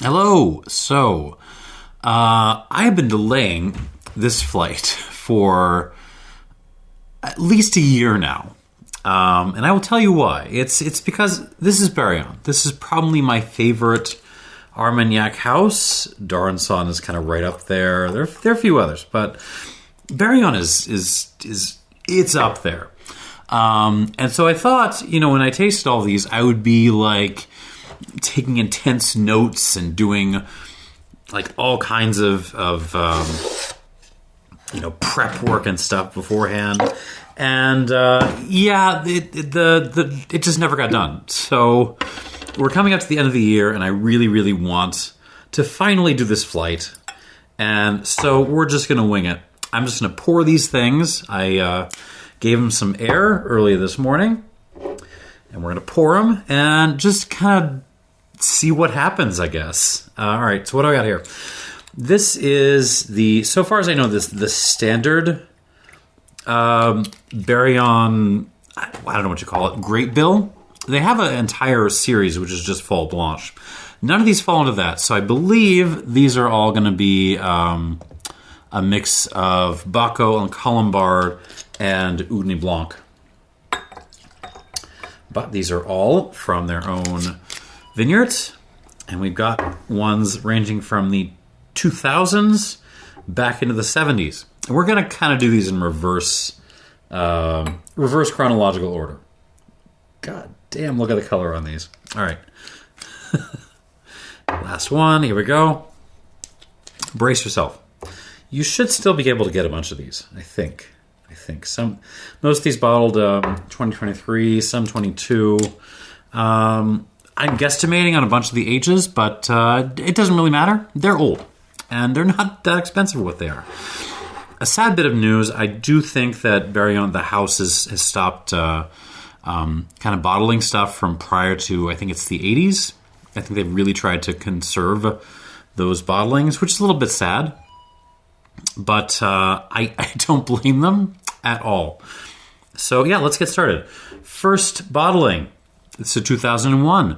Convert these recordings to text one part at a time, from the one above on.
Hello. I have been delaying this flight for at least a year now. And I will tell you why. It's because this is Baraillon. This is probably my favorite Armagnac house. Daranson is kind of right up there. There are a few others, but Baraillon is it's up there. And so I thought, when I tasted all these, I would be like taking intense notes and doing like all kinds of prep work and stuff beforehand. And it just never got done. So we're coming up to the end of the year, and I really, really want to finally do this flight. And so we're just going to wing it. I'm just going to pour these things. I gave them some air early this morning, and we're going to pour them and just kind of see what happens, I guess. All right, so what do I got here? This is so far as I know, the standard Baraillon, I don't know what you call it, Great Bill. They have an entire series, which is just Fall Blanche. None of these fall into that, so I believe these are all going to be a mix of Baco and Colombard and Ugni Blanc. But these are all from their own vineyards, and we've got ones ranging from the 2000s back into the 70s. And we're going to kind of do these in reverse chronological order. God damn, look at the color on these. All right. Last one. Here we go. Brace yourself. You should still be able to get a bunch of these, I think. Most of these bottled 2023, some 22. I'm guesstimating on a bunch of the ages, but it doesn't really matter. They're old, and they're not that expensive for what they are. A sad bit of news, I do think that Baraillon, the house, has stopped kind of bottling stuff from prior to, I think it's the 80s. I think they've really tried to conserve those bottlings, which is a little bit sad. But I don't blame them at all. So yeah, let's get started. First bottling. It's a 2001.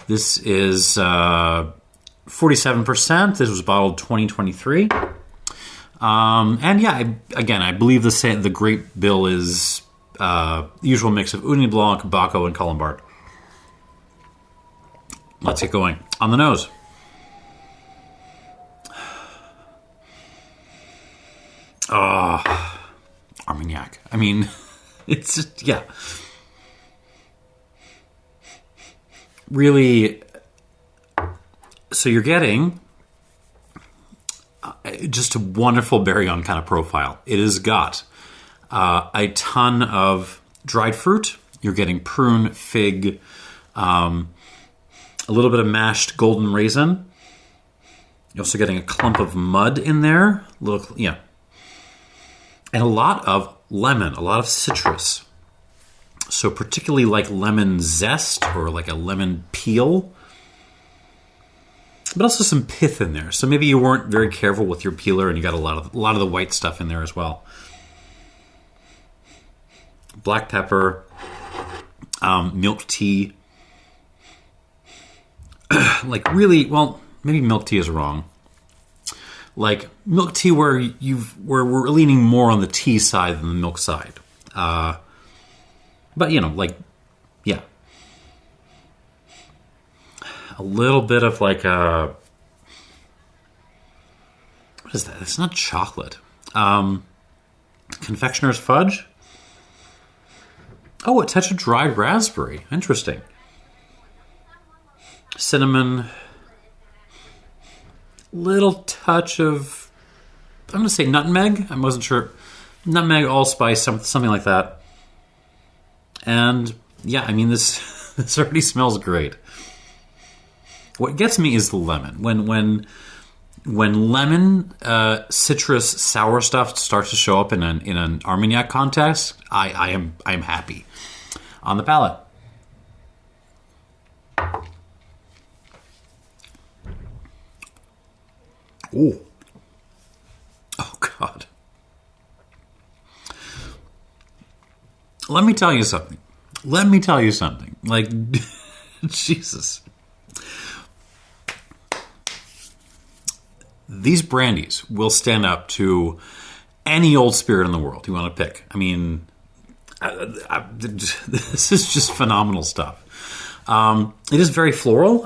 This is 47%. This was bottled 2023. And yeah, I believe the Great Bill is the usual mix of Ugni Blanc, Baco, and Colombard. Let's get going. On the nose. Armagnac. I mean, it's just, yeah. Really, so you're getting just a wonderful Baraillon kind of profile. It has got a ton of dried fruit. You're getting prune, fig, a little bit of mashed golden raisin. You're also getting a clump of mud in there. And a lot of lemon, a lot of citrus. So particularly like lemon zest or like a lemon peel. But also some pith in there. So maybe you weren't very careful with your peeler and you got a lot of the white stuff in there as well. Black pepper, milk tea. Like really, well, maybe milk tea is wrong. Like milk tea where we're leaning more on the tea side than the milk side. But yeah. A little bit of like what is that? It's not chocolate. Confectioner's fudge. Oh, a touch of dried raspberry. Interesting. Cinnamon. Little touch of, I'm going to say nutmeg. I wasn't sure. Nutmeg, allspice, something like that. And yeah, I mean, this already smells great. What gets me is the lemon. When lemon, citrus, sour stuff starts to show up in an Armagnac context, I am happy. On the palate. Ooh. Oh, God. Let me tell you something. Like, Jesus. these brandies will stand up to any old spirit in the world you want to pick. I mean, this is just phenomenal stuff. It is very floral.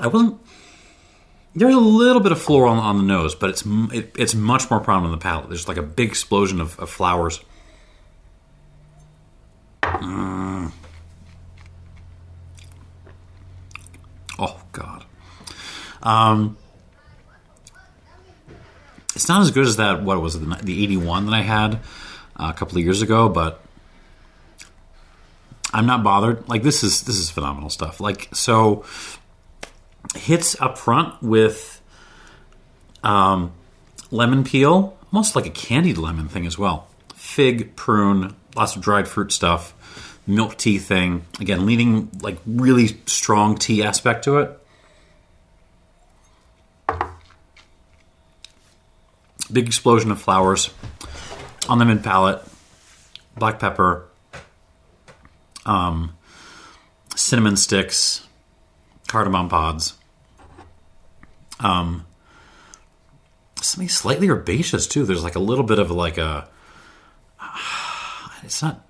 There's a little bit of floral on the nose, but it's much more prominent on the palate. There's like a big explosion of flowers. Oh, God. It's not as good as that, what was it, the 81 that I had a couple of years ago, but I'm not bothered. Like, this is phenomenal stuff. Like, so hits up front with lemon peel, almost like a candied lemon thing as well. Fig, prune, lots of dried fruit stuff, milk tea thing. Again, leaning like really strong tea aspect to it. Big explosion of flowers on the mid palate. Black pepper, cinnamon sticks, cardamom pods. Something slightly herbaceous too. There's like a little bit of like a. It's not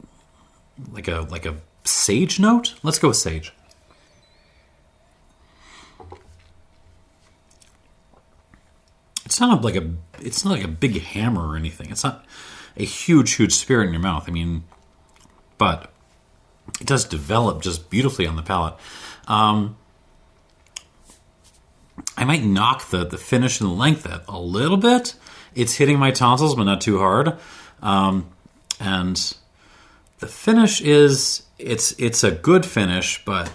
like a sage note. Let's go with sage. It's not like a big hammer or anything. It's not a huge spirit in your mouth. I mean, but it does develop just beautifully on the palate. I might knock the finish and the length a little bit. It's hitting my tonsils, but not too hard. And the finish it's a good finish, but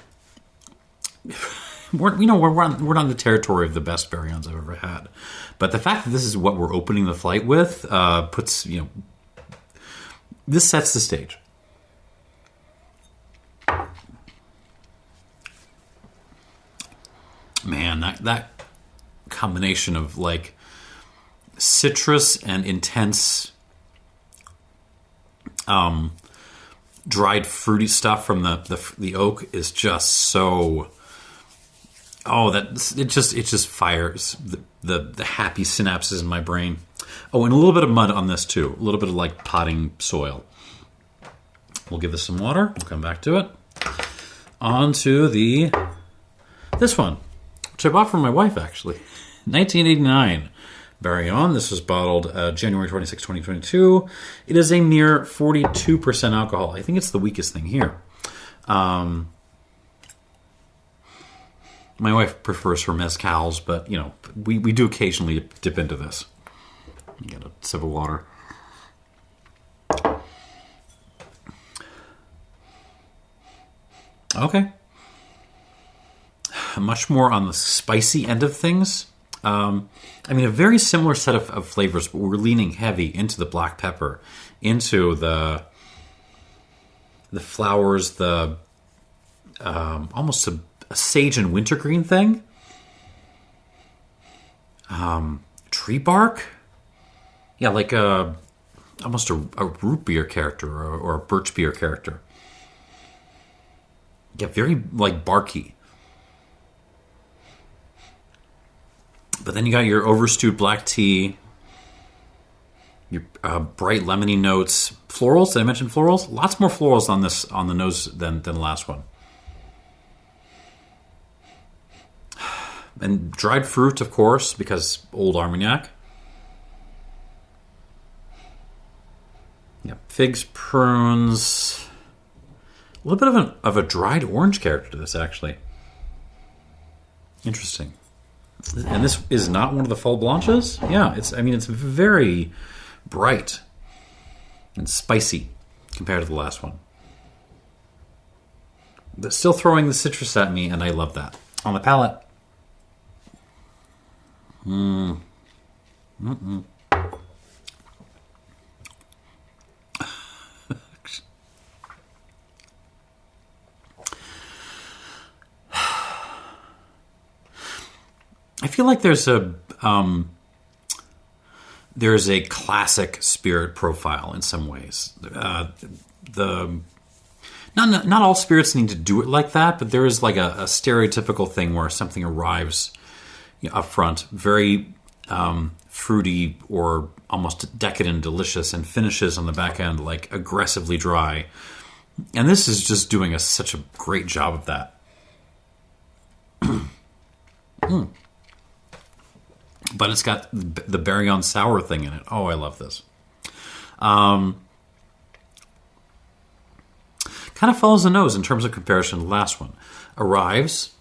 we're not in the territory of the best Baraillons I've ever had. But the fact that this is what we're opening the flight with puts, this sets the stage. Man, that combination of like citrus and intense dried fruity stuff from the oak is just so. Oh, it just fires the happy synapses in my brain. Oh, and a little bit of mud on this too. A little bit of like potting soil. We'll give this some water. We'll come back to it. On to this one, which I bought from my wife actually. 1989 Baraillon. This was bottled January 26, 2022. It is a near 42% alcohol. I think it's the weakest thing here. My wife prefers her mezcals, but, we do occasionally dip into this. Get a sip of water. Okay. Much more on the spicy end of things. A very similar set of flavors, but we're leaning heavy into the black pepper, into the flowers, the almost a sage and wintergreen thing. Tree bark. Yeah, like almost a root beer character or a birch beer character. Yeah, very like barky. But then you got your overstewed black tea, your bright lemony notes, florals. Did I mention florals? Lots more florals on the nose than the last one. And dried fruit, of course, because old Armagnac. Yeah, figs, prunes. A little bit of a dried orange character to this, actually. Interesting. And this is not one of the Fol Blanches? Yeah, it's very bright and spicy compared to the last one. They're still throwing the citrus at me, and I love that. On the palate. I feel like there's a classic spirit profile in some ways. Not all spirits need to do it like that, but there is like a stereotypical thing where something arrives up front, very fruity or almost decadent delicious, and finishes on the back end like aggressively dry. And this is just doing such a great job of that. But it's got the Baraillon sour thing in it. Oh, I love this. Kind of follows the nose in terms of comparison to the last one. Arrives.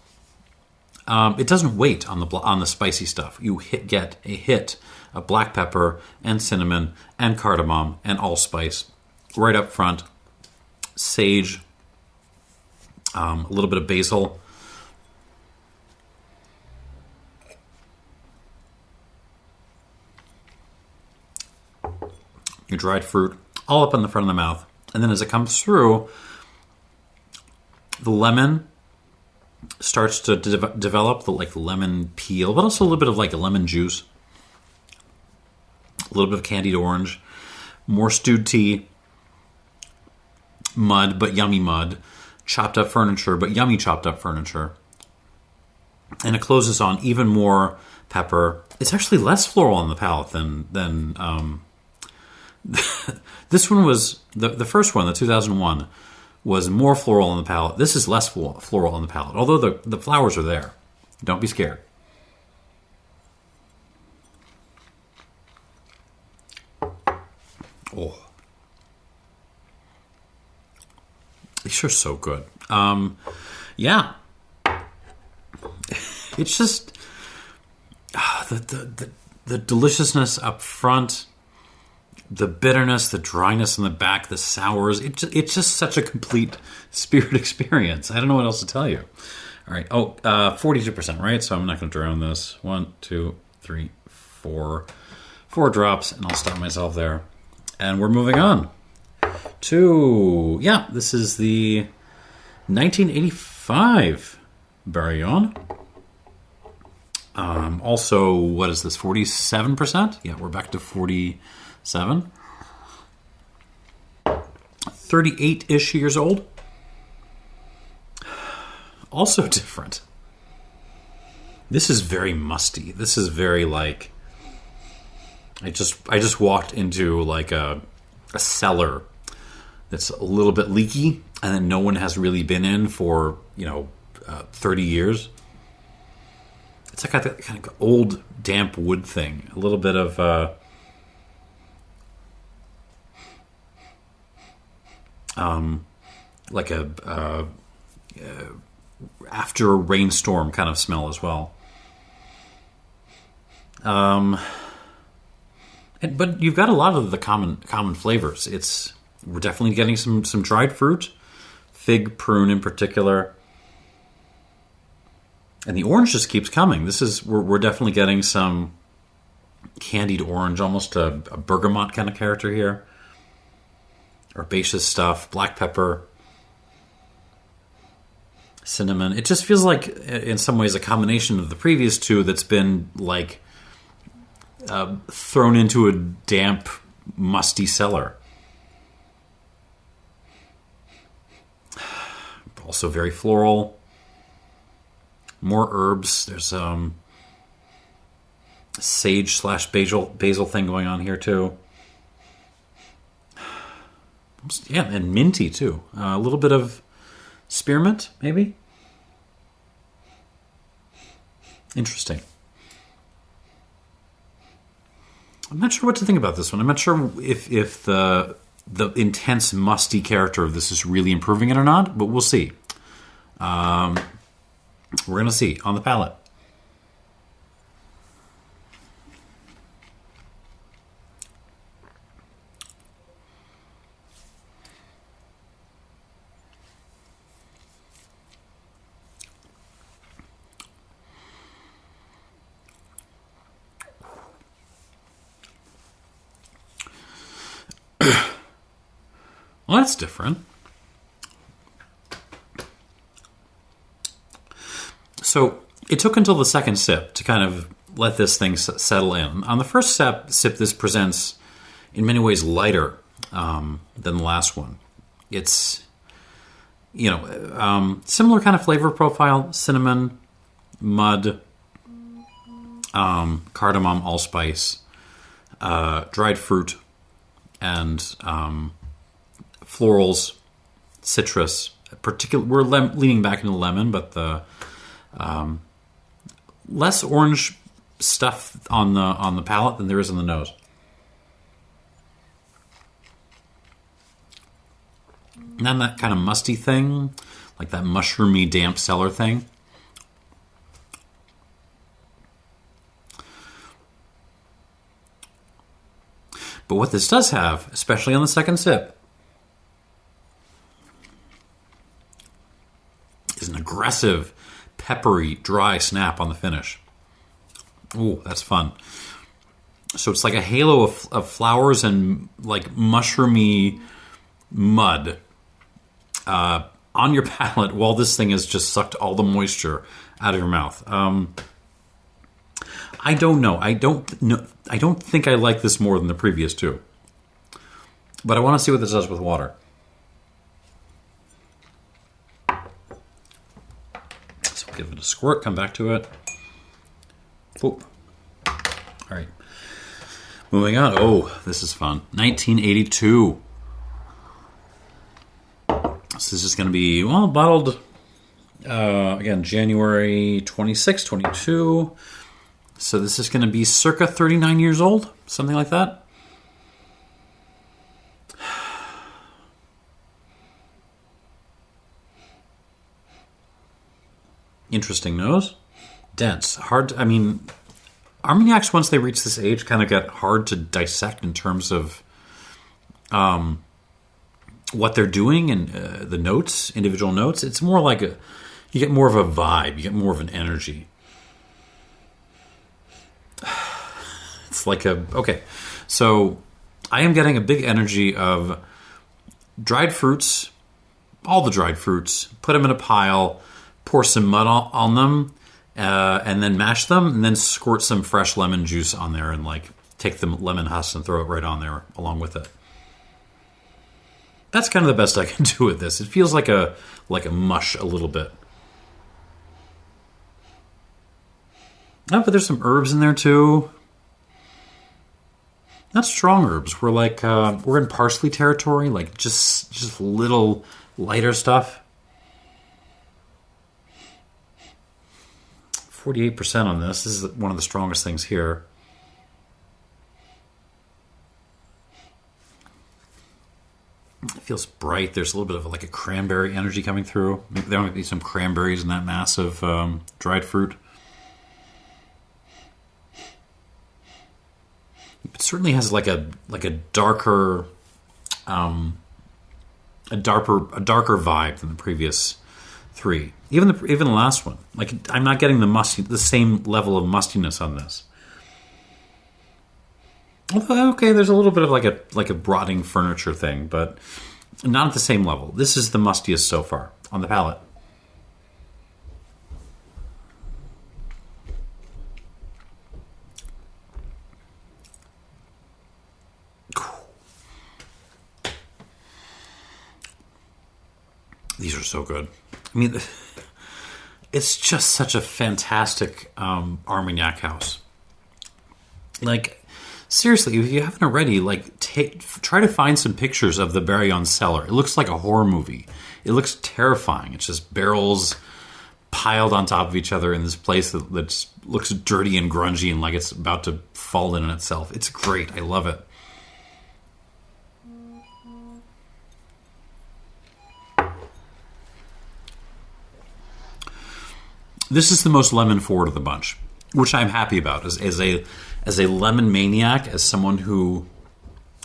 It doesn't wait on the spicy stuff. You get a hit of black pepper and cinnamon and cardamom and allspice right up front. Sage, a little bit of basil. Your dried fruit, all up in the front of the mouth. And then as it comes through, the lemon starts to develop, the lemon peel, but also a little bit of like a lemon juice. A little bit of candied orange. More stewed tea. Mud, but yummy mud. Chopped up furniture, but yummy chopped up furniture. And it closes on even more pepper. It's actually less floral on the palate than this one was, the first one, the 2001, was more floral on the palate. This is less floral on the palate, although the flowers are there. Don't be scared. Oh. These are so good. Yeah. It's just the deliciousness up front, the bitterness, the dryness in the back, the sours. It's just such a complete spirit experience. I don't know what else to tell you. All right. 42%, right? So I'm not going to drown this. 1, 2, 3, 4. 4 drops, and I'll stop myself there. And we're moving on to, this is the 1985 Baraillon. Also, what is this, 47%? Yeah, we're back to 47. 38-ish years old. Also different. This is very musty. This is very like, I just walked into like a cellar that's a little bit leaky and then no one has really been in for 30 years. It's like that kind of old damp wood thing. A little bit of like a after a rainstorm kind of smell as well. But you've got a lot of the common flavors. We're definitely getting some dried fruit, fig, prune in particular, and the orange just keeps coming. We're definitely getting some candied orange, almost a bergamot kind of character here. Herbaceous stuff, black pepper, cinnamon. It just feels like, in some ways, a combination of the previous two that's been like thrown into a damp, musty cellar. Also very floral. More herbs. There's sage / basil thing going on here too. Yeah, and minty too. A little bit of spearmint, maybe. Interesting. I'm not sure what to think about this one. I'm not sure if the intense musty character of this is really improving it or not, but we'll see. We're going to see on the palate. Well, that's different. So it took until the second sip to kind of let this thing settle in. On the first sip, this presents in many ways lighter than the last one. It's, similar kind of flavor profile: cinnamon, mud, cardamom, allspice. dried fruit, and florals, citrus. We're leaning back into lemon, but the less orange stuff on the palate than there is on the nose. And then that kind of musty thing, like that mushroomy damp cellar thing. But what this does have, especially on the second sip, is an aggressive, peppery, dry snap on the finish. Ooh, that's fun. So it's like a halo of flowers and like mushroomy mud on your palate while this thing has just sucked all the moisture out of your mouth. I don't know. I don't think I like this more than the previous two. But I want to see what this does with water. So give it a squirt, come back to it. Oh. All right. Moving on. Oh, this is fun. 1982. So this is going to be, well, bottled, again, January 26, 22. So this is going to be circa 39 years old, something like that. Interesting nose. Dense. Hard to, I mean, Armagnacs, once they reach this age, kind of get hard to dissect in terms of what they're doing and the notes, individual notes. It's more like you get more of a vibe. You get more of an energy. It's like okay. So I am getting a big energy of dried fruits, all the dried fruits, put them in a pile, pour some mud on them, and then mash them, and then squirt some fresh lemon juice on there and like take the lemon husk and throw it right on there along with it. That's kind of the best I can do with this. It feels like a mush a little bit. Oh, but there's some herbs in there too. Not strong herbs. We're in parsley territory, like just little lighter stuff. 48% on this. This is one of the strongest things here. It feels bright. There's a little bit of like a cranberry energy coming through. Maybe there might be some cranberries in that mass of dried fruit. It certainly has like a darker vibe than the previous three. Even the last one. Like I'm not getting the same level of mustiness on this. Although, okay, there's a little bit of like a rotting furniture thing, but not at the same level. This is the mustiest so far on the palate. These are so good. I mean, it's just such a fantastic Armagnac house. Like, seriously, if you haven't already, like, try to find some pictures of the Baraillon cellar. It looks like a horror movie. It looks terrifying. It's just barrels piled on top of each other in this place that looks dirty and grungy and like it's about to fall in on itself. It's great. I love it. This is the most lemon forward of the bunch, which I'm happy about as a lemon maniac, as someone who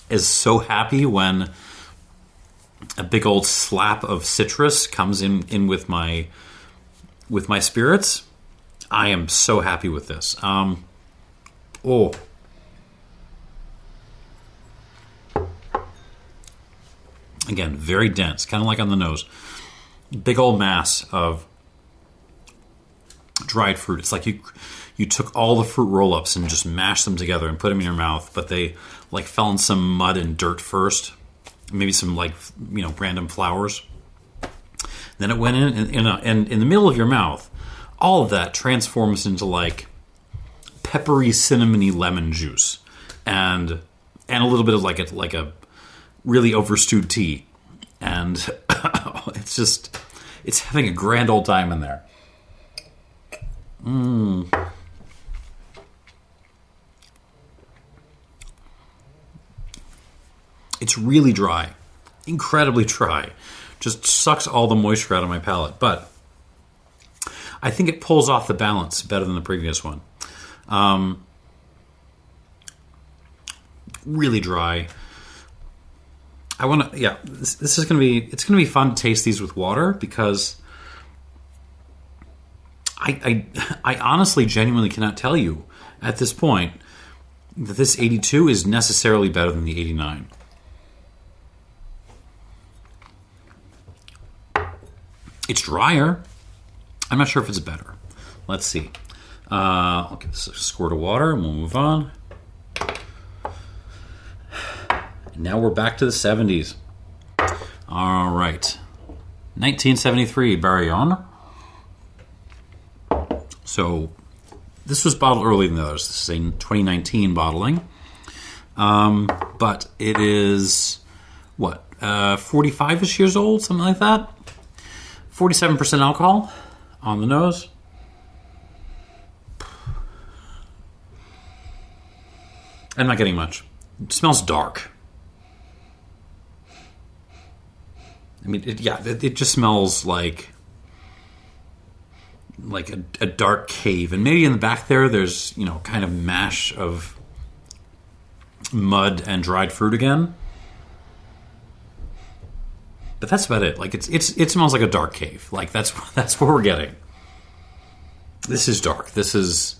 is so happy when a big old slap of citrus comes in with my spirits. I am so happy with this. Again, very dense, kind of like on the nose. Big old mass of dried fruit. It's like you took all the fruit roll-ups and just mashed them together and put them in your mouth, but they like fell in some mud and dirt first, maybe some like random flowers. Then it went in the middle of your mouth. All of that transforms into like peppery, cinnamony lemon juice and a little bit of like a really overstewed tea, and it's having a grand old time in there. It's really dry, incredibly dry. Just sucks all the moisture out of my palate, but I think it pulls off the balance better than the previous one. Really dry. I want to, yeah. This is it's gonna be fun to taste these with water, because I honestly, genuinely cannot tell you at this point that this 82 is necessarily better than the 89. It's drier. I'm not sure if it's better. Let's see. I'll give this a squirt of water and we'll move on. And now we're back to the 70s. All right. 1973 Baraillon. So this was bottled earlier than the others. This is a 2019 bottling. But it is, 45-ish years old, something like that. 47% alcohol on the nose. I'm not getting much. It smells dark. I mean, it just smells like a dark cave. And maybe in the back there's, kind of mash of mud and dried fruit again. But that's about it. Like it smells like a dark cave. Like that's what we're getting. This is dark. This is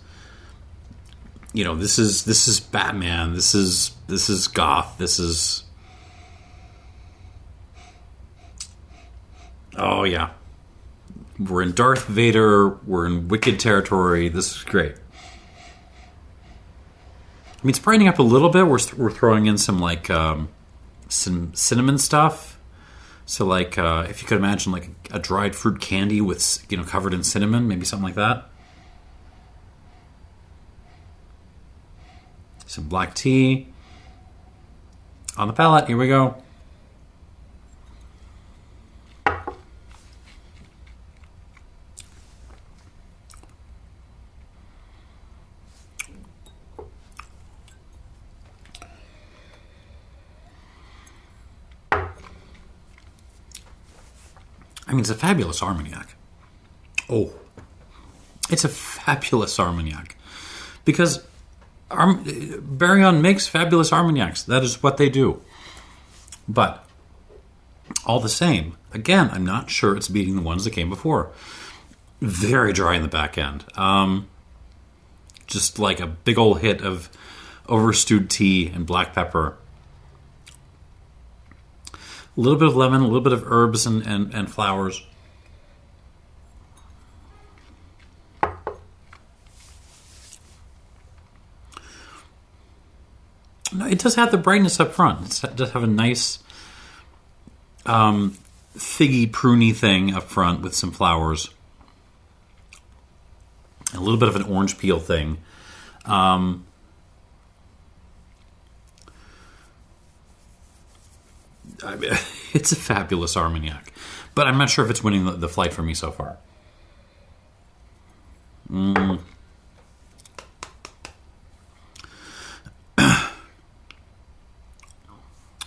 this is Batman. This is goth. This is, oh yeah. We're in Darth Vader. We're in wicked territory. This is great. I mean, it's brightening up a little bit. We're throwing in some some cinnamon stuff. So if you could imagine like a dried fruit candy with covered in cinnamon, maybe something like that. Some black tea on the palate. Here we go. I mean, it's a fabulous Armagnac. Oh, it's a fabulous Armagnac. Because Baraillon makes fabulous Armagnacs. That is what they do. But all the same, again, I'm not sure it's beating the ones that came before. Very dry in the back end. Just like a big old hit of overstewed tea and black pepper. A little bit of lemon, a little bit of herbs and flowers. No, it does have the brightness up front. It does have a nice figgy, pruny thing up front with some flowers. A little bit of an orange peel thing. I mean, it's a fabulous Armagnac, but I'm not sure if it's winning the flight for me so far.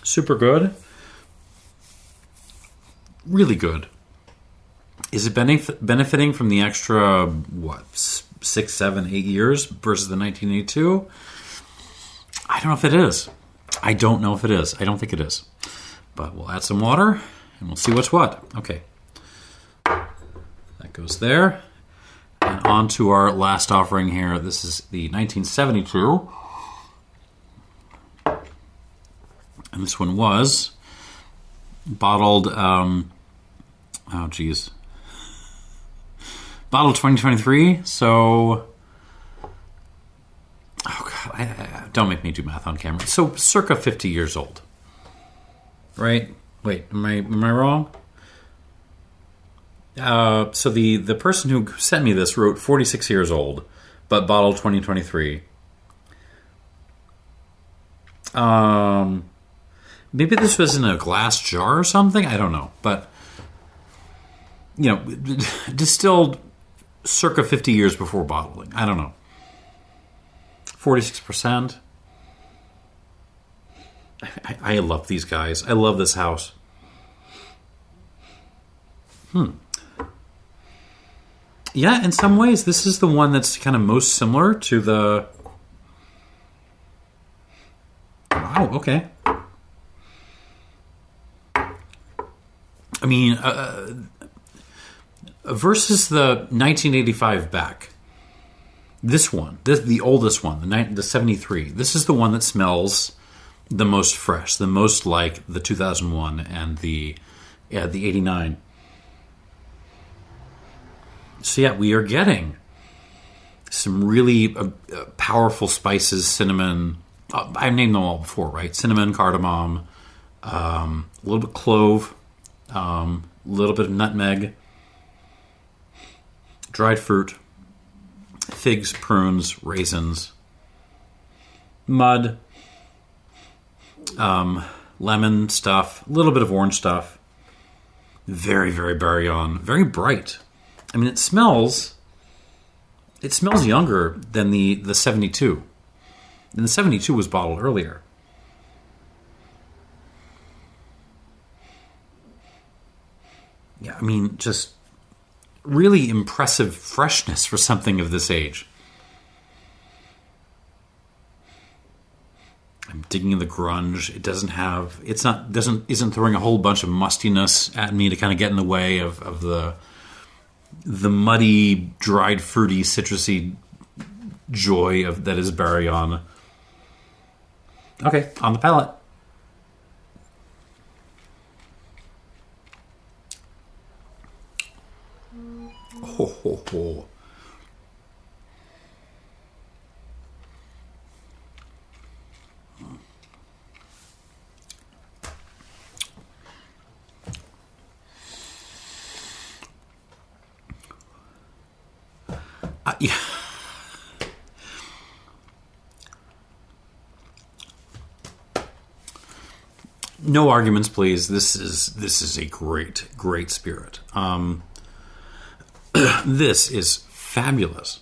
Super good. Really good. Is it benefiting from the extra, 6, 7, 8 years versus the 1982? I don't know if it is. I don't think it is. But we'll add some water, and we'll see what's what. Okay. That goes there. And on to our last offering here. This is the 1972. And this one was bottled, bottled 2023. So, oh God, don't make me do math on camera. So, circa 50 years old. Right? Wait, am I wrong? So the person who sent me this wrote 46 years old, but bottled 2023. Maybe this was in a glass jar or something. I don't know. But, distilled circa 50 years before bottling. I don't know. 46%. I love these guys. I love this house. Yeah, in some ways, this is the one that's kind of most similar to the... Wow, okay. I mean, versus the 1985 back, this one, the oldest one, the 73, this is the one that smells the most fresh, the most like the 2001 and the 89. So yeah, we are getting some really powerful spices, cinnamon. I've named them all before, right? Cinnamon, cardamom, a little bit of clove, a little bit of nutmeg, dried fruit, figs, prunes, raisins, mud, lemon stuff, a little bit of orange stuff. Very, very Baraillon, very bright. I mean, it smells younger than the 72. And the 72 was bottled earlier. Yeah, I mean, just really impressive freshness for something of this age. I'm digging in the grunge. It isn't throwing a whole bunch of mustiness at me to kind of get in the way of the muddy, dried, fruity, citrusy joy that is Baraillon. Okay, on the palate. Ho, ho, ho. Yeah. No arguments, please. This is a great spirit. This is fabulous.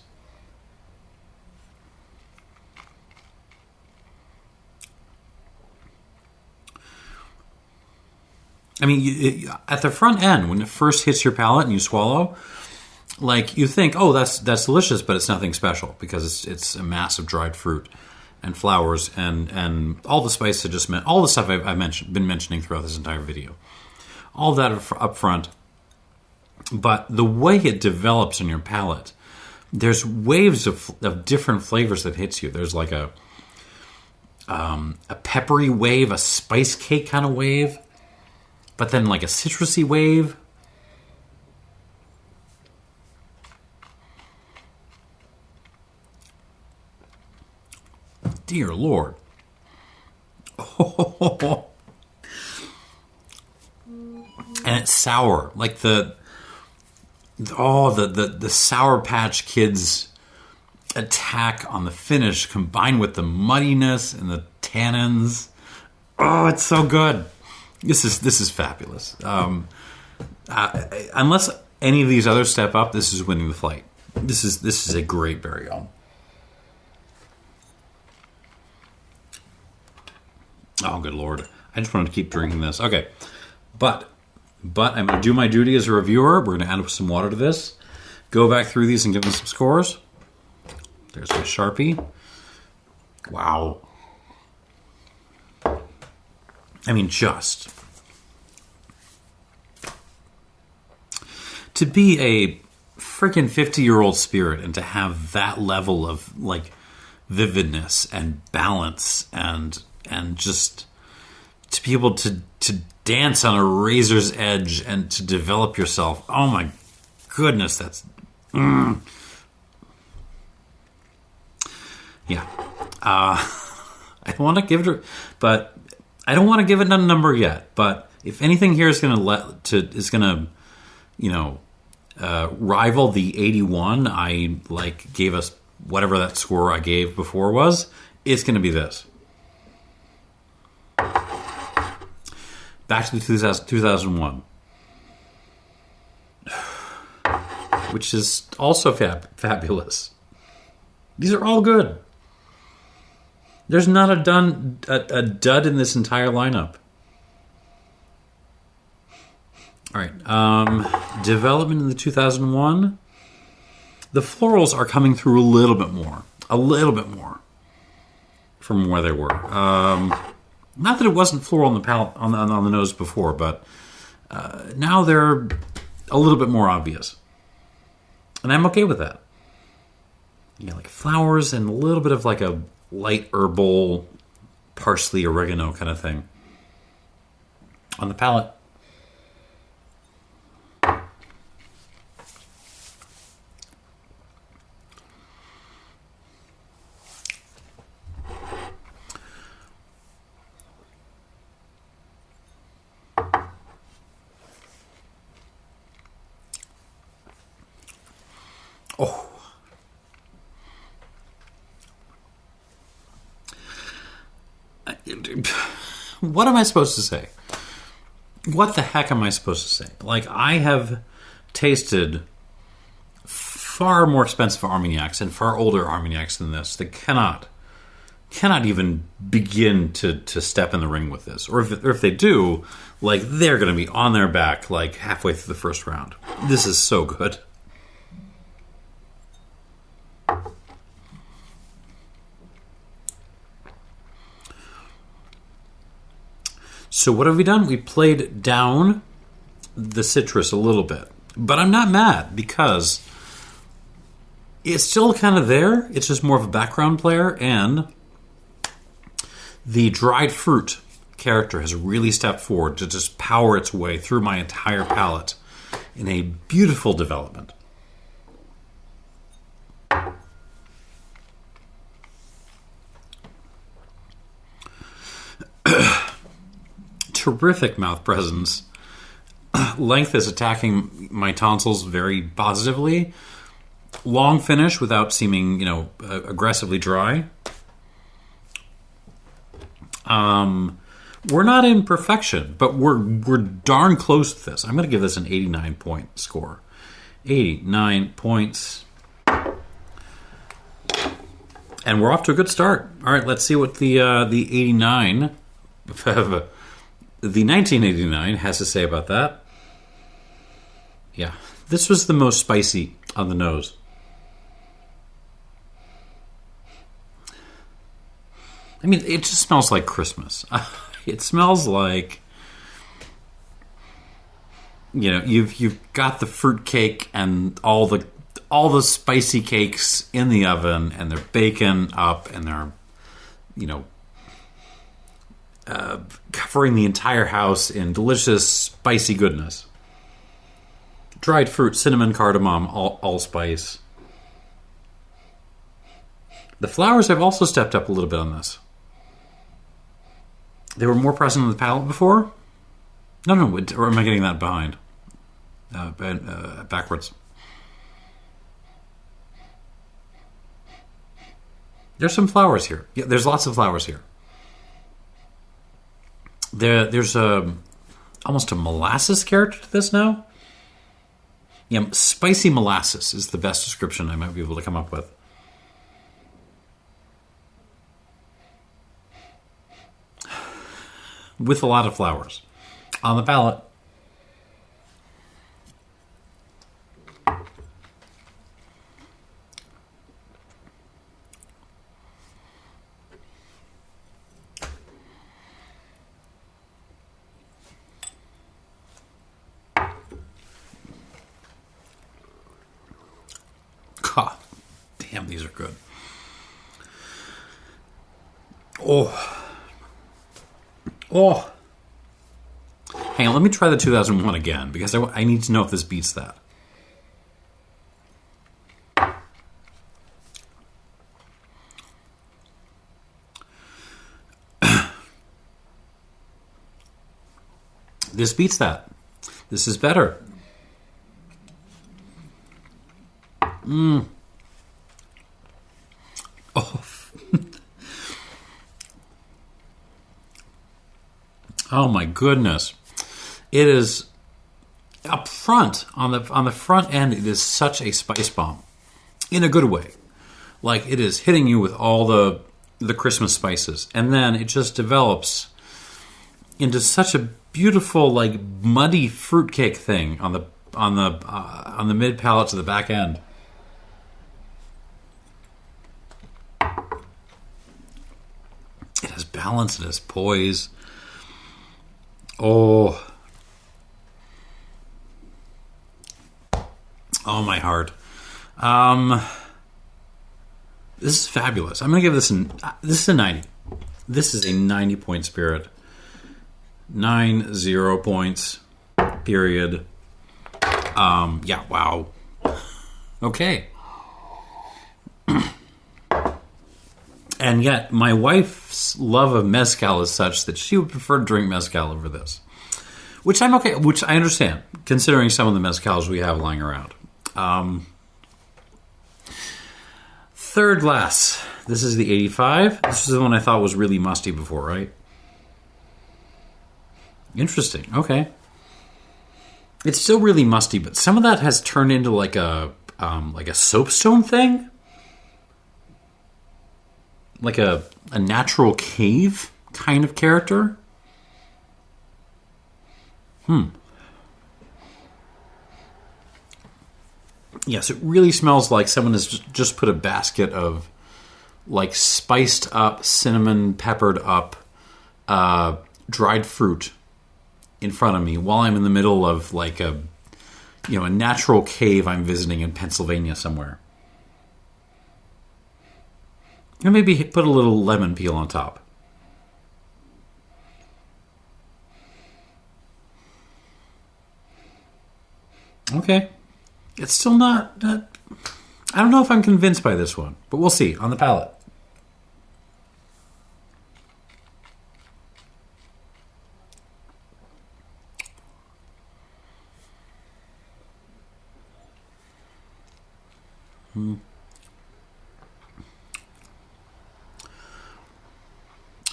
I mean, at the front end, when it first hits your palate and you swallow, like you think, oh, that's delicious, but it's nothing special because it's a mass of dried fruit and flowers and all the spices I just meant, all the stuff I've been mentioning throughout this entire video, all that up front. But the way it develops in your palate, there's waves of different flavors that hits you. There's like a peppery wave, a spice cake kind of wave, but then like a citrusy wave. Dear Lord. Oh. And it's sour. Like the Sour Patch Kids attack on the finish combined with the muddiness and the tannins. Oh, it's so good. This is fabulous. Unless any of these others step up, this is winning the fight. This is a great Baraillon. Oh, good Lord. I just wanted to keep drinking this. Okay. But I'm going to do my duty as a reviewer. We're going to add some water to this. Go back through these and give them some scores. There's my Sharpie. Wow. I mean, just to be a freaking 50-year-old spirit and to have that level of like vividness and balance and just to be able to dance on a razor's edge and to develop yourself. Oh my goodness, that's yeah. I don't want to give it, but I don't want to give it a number yet. But if anything here is going to rival the 81 I gave us, whatever that score I gave before was, it's going to be this. back to the 2001, which is also fabulous. These are all good. There's not a dud in this entire lineup. All right. Development in the 2001. The florals are coming through a little bit more from where they were. Not that it wasn't floral on the palate on the nose before, but now they're a little bit more obvious, and I'm okay with that. You know, like flowers and a little bit of like a light herbal, parsley, oregano kind of thing on the palate. Oh. What am I supposed to say? What the heck am I supposed to say? Like, I have tasted far more expensive Armagnacs and far older Armagnacs than this that cannot even begin to step in the ring with this. Or if they do, like, they're going to be on their back like halfway through the first round. This is so good. So what have we done? We played down the citrus a little bit. But I'm not mad because it's still kind of there. It's just more of a background player, and the dried fruit character has really stepped forward to just power its way through my entire palate in a beautiful development. Terrific mouth presence. Length is attacking my tonsils very positively. Long finish without seeming, aggressively dry. We're not in perfection, but we're darn close to this. I'm going to give this an 89-point score. 89 points. And we're off to a good start. All right, let's see what the 89 the 1989 has to say about that. Yeah, this was the most spicy on the nose. I mean, it just smells like Christmas. It smells like, you've got the fruit cake and all the spicy cakes in the oven, and they're baking up, and they're, covering the entire house in delicious, spicy goodness. Dried fruit, cinnamon, cardamom, allspice. The flowers have also stepped up a little bit on this. They were more present on the palate before? No, or am I getting that behind? Backwards. There's some flowers here. Yeah, there's lots of flowers here. There's almost a molasses character to this now. Yeah, spicy molasses is the best description I might be able to come up with. With a lot of flowers on the palate. God, damn, these are good. Oh. Hang on, let me try the 2001 again, because I need to know if this beats that. This beats that. This is better. Oh. Oh my goodness. It is up front on the front end. It is such a spice bomb, in a good way. Like it is hitting you with all the Christmas spices, and then it just develops into such a beautiful, like muddy fruitcake thing on the mid palate to the back end. It has balance. It has poise. Oh, my heart. This is fabulous. I'm going to give this this is a 90. This is a 90-point spirit. 90 points. Period. Yeah, wow. Okay. And yet, my wife's love of mezcal is such that she would prefer to drink mezcal over this. Which I'm okay, which I understand, considering some of the mezcals we have lying around. Third glass. This is the 85. This is the one I thought was really musty before, right? Interesting. Okay. It's still really musty, but some of that has turned into like a soapstone thing, like a natural cave kind of character. Yes, it really smells like someone has just put a basket of like spiced up, cinnamon peppered up, dried fruit in front of me while I'm in the middle of like a natural cave I'm visiting in Pennsylvania somewhere. And maybe put a little lemon peel on top. Okay. It's still not... I don't know if I'm convinced by this one, but we'll see on the palate.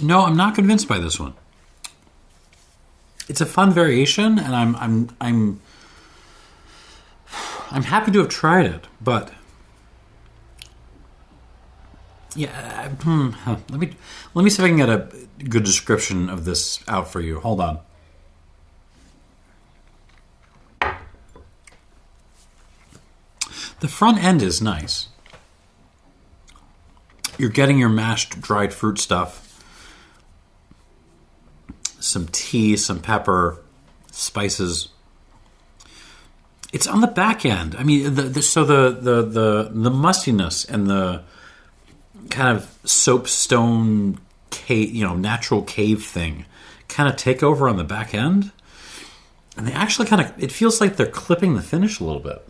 No, I'm not convinced by this one. It's a fun variation, and I'm happy to have tried it, but yeah. Let me see if I can get a good description of this out for you. Hold on. The front end is nice. You're getting your mashed dried fruit stuff, some tea, some pepper, spices. It's on the back end. I mean, the mustiness and the kind of soapstone cave, natural cave thing, kind of take over on the back end, and they actually kind of. It feels like they're clipping the finish a little bit.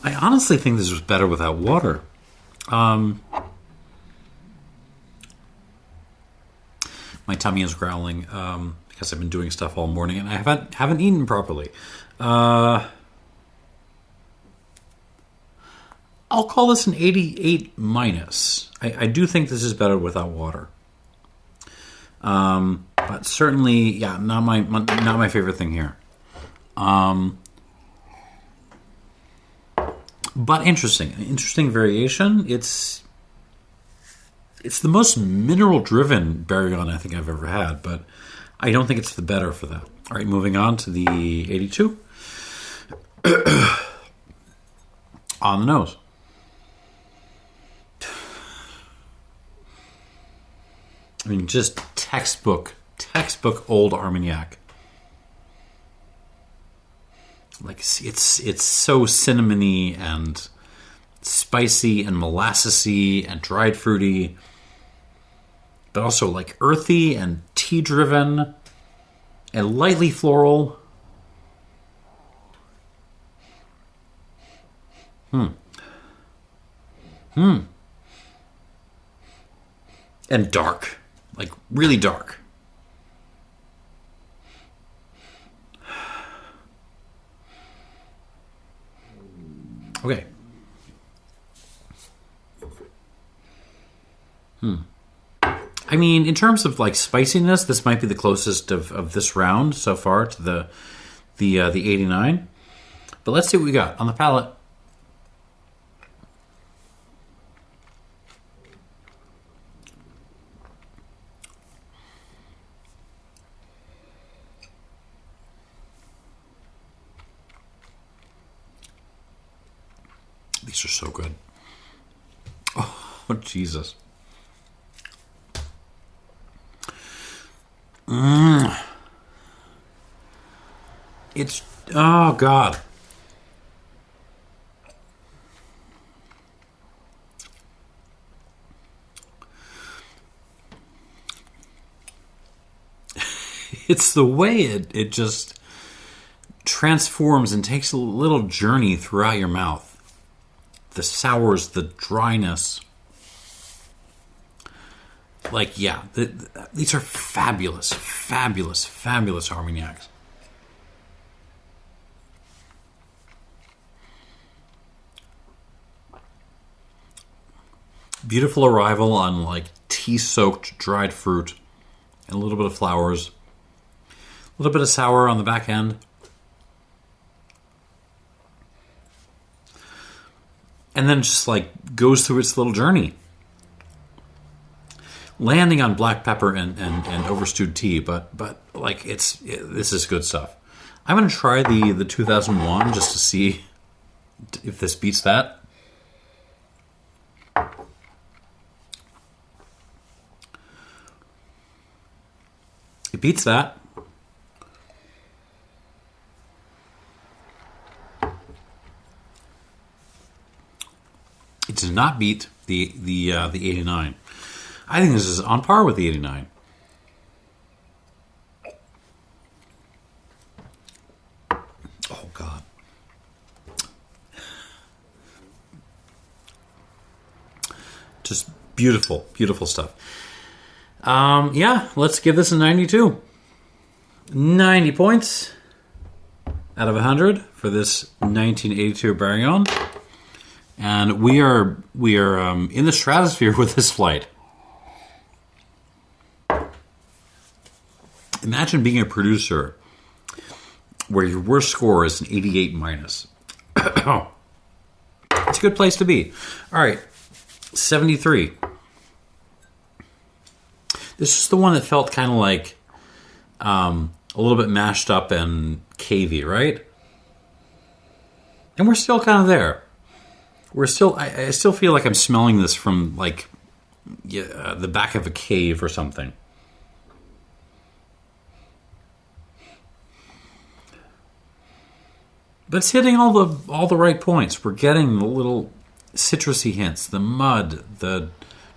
I honestly think this was better without water. My tummy is growling because I've been doing stuff all morning and I haven't eaten properly. I'll call this an 88 minus. I do think this is better without water. But certainly, yeah, not my favorite thing here. But interesting variation. It's the most mineral-driven Baraillon I think I've ever had, but I don't think it's the better for that. All right, moving on to the 82. On the nose. I mean, just textbook old Armagnac. Like it's so cinnamony and spicy and molassesy and dried fruity, but also like earthy and tea driven and lightly floral. And dark, like really dark. Okay. I mean, in terms of like spiciness, this might be the closest of this round so far to the 89. But let's see what we got on the palate. These are so good. Oh, Jesus. It's, oh, God. It's the way it just transforms and takes a little journey throughout your mouth. The sours, the dryness. Like, yeah, these are fabulous, fabulous, fabulous Armagnacs. Beautiful arrival on like tea-soaked dried fruit and a little bit of flowers. A little bit of sour on the back end. And then just like goes through its little journey. Landing on black pepper and overstewed tea, but like this is good stuff. I'm gonna try the 2001 just to see if this beats that. It beats that. It does not beat the 89. I think this is on par with the 89. Oh, God. Just beautiful, beautiful stuff. Yeah, let's give this a 92. 90 points out of 100 for this 1982 Baraillon. And we are in the stratosphere with this flight. Imagine being a producer where your worst score is an 88 minus. It's a good place to be. All right, 73. This is the one that felt kind of like a little bit mashed up and cavey, right? And we're still kind of there. I still feel like I'm smelling this from like the back of a cave or something. But it's hitting all the right points. We're getting the little citrusy hints, the mud, the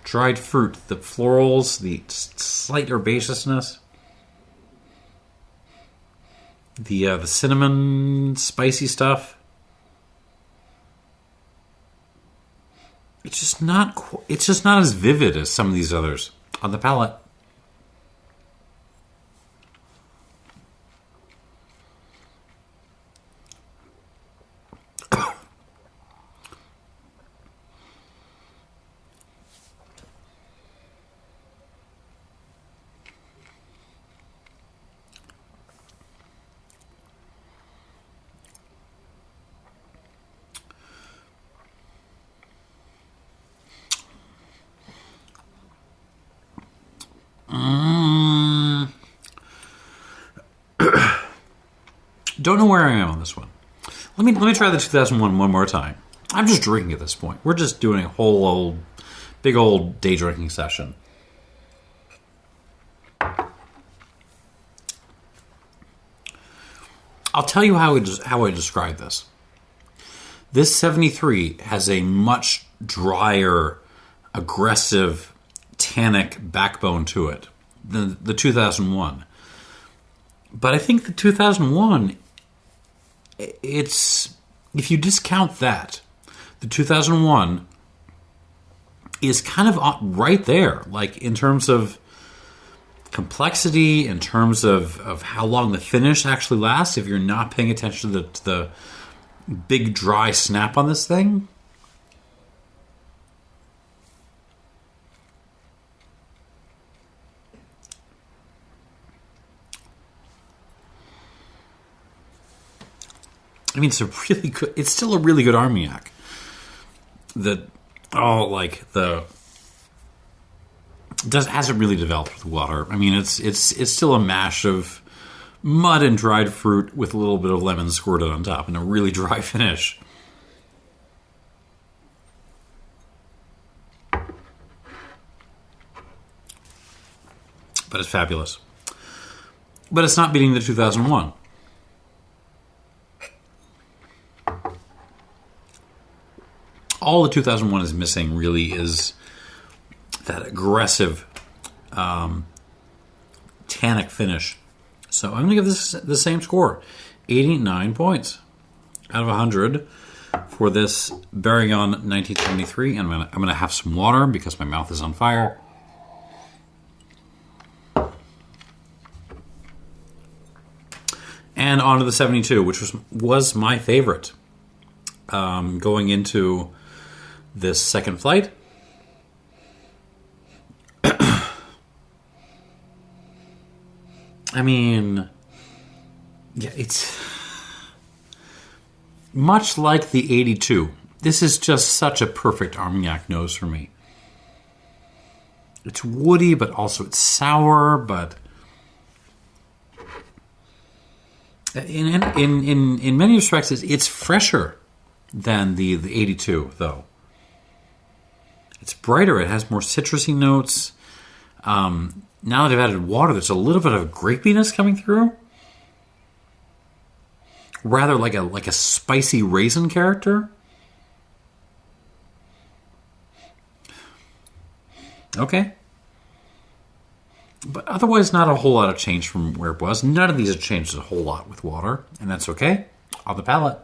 dried fruit, the florals, the slight herbaceousness, the cinnamon, spicy stuff. It's just not as vivid as some of these others on the palate. Don't know where I am on this one. Let me try the 2001 one more time. I'm just drinking at this point. We're just doing a big old day drinking session. I'll tell you how I describe this. This 73 has a much drier, aggressive, tannic backbone to it than the 2001. But I think the 2001, if you discount that, the 2001 is kind of right there, like in terms of complexity, in terms of how long the finish actually lasts, if you're not paying attention to big dry snap on this thing. I mean, it's still a really good Armagnac. Hasn't really developed with water. I mean, it's still a mash of mud and dried fruit with a little bit of lemon squirted on top and a really dry finish. But it's fabulous. But it's not beating the 2001. All the 2001 is missing really is that aggressive tannic finish. So I'm going to give this the same score, 89 points out of 100 for this Baraillon 1973. And I'm going to have some water because my mouth is on fire. And on to the 72, which was my favorite going into this second flight. I mean, yeah, it's much like the 82. This is just such a perfect Armagnac nose for me. It's woody, but also it's sour, but in many respects, it's fresher than the 82, though. It's brighter. It has more citrusy notes. Now that I've added water, there's a little bit of grapiness coming through. Rather like a spicy raisin character. Okay. But otherwise, not a whole lot of change from where it was. None of these have changed a whole lot with water, and that's okay. On the palate.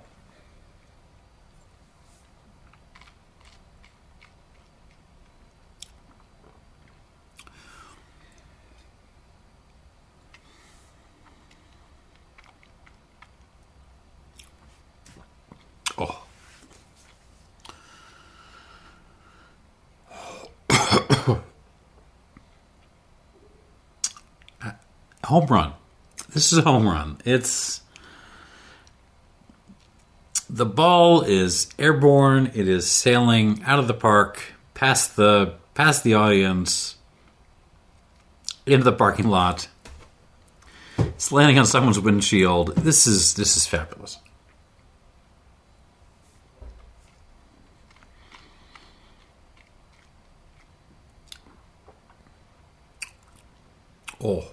Oh. Home run. This is a home run. The ball is airborne. It is sailing out of the park, past the audience, into the parking lot. It's landing on someone's windshield. This is fabulous. Oh.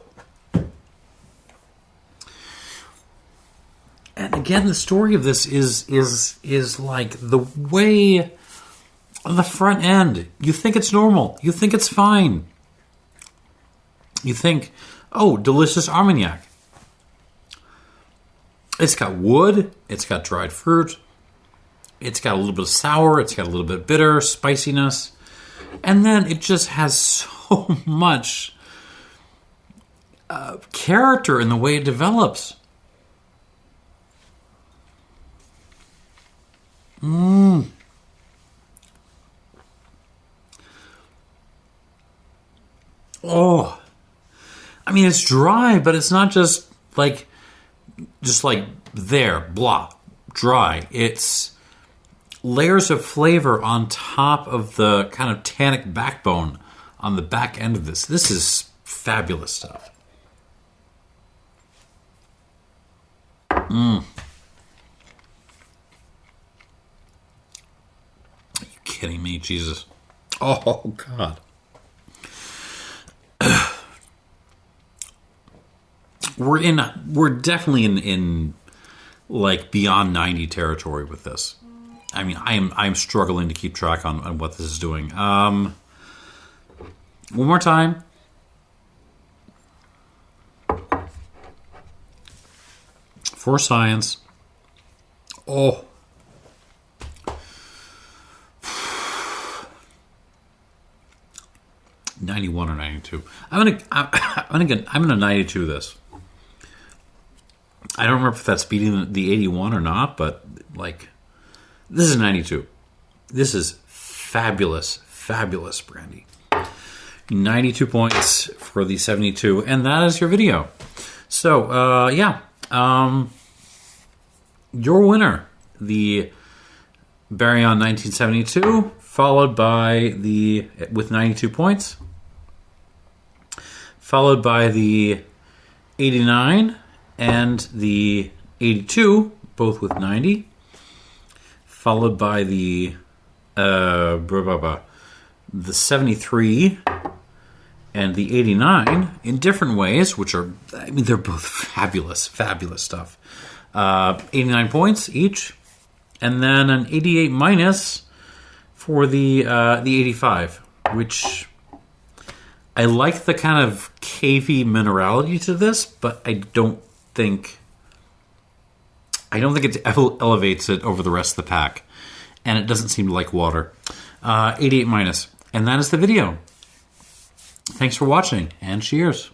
And again, the story of this is like the way on the front end. You think it's normal. You think it's fine. You think, oh, delicious Armagnac. It's got wood. It's got dried fruit. It's got a little bit of sour. It's got a little bit of bitter, spiciness. And then it just has so much character in the way it develops. Oh, I mean, it's dry, but it's not just like there, blah, dry. It's layers of flavor on top of the kind of tannic backbone on the back end of this. This is fabulous stuff. Are you kidding me? Jesus. Oh, God. We're definitely in like beyond 90 territory with this. I mean, I'm struggling to keep track on what this is doing. One more time. For science. Oh. $91 or $92. I'm gonna 92 this. I don't remember if that's beating the 81 or not, but like, this is 92. This is fabulous, fabulous brandy. 92 points for the 72, and that is your video. So, your winner, the Baraillon 1972, followed by with 92 points, followed by the 89 and the 82, both with 90, followed by the 73 and the 89 in different ways, which are, I mean, they're both fabulous, fabulous stuff. 89 points each, and then an 88 minus for the 85, which I like the kind of cavey minerality to this, but I don't think it elevates it over the rest of the pack, and it doesn't seem to like water. 88 minus, and that is the video. Thanks for watching, and cheers.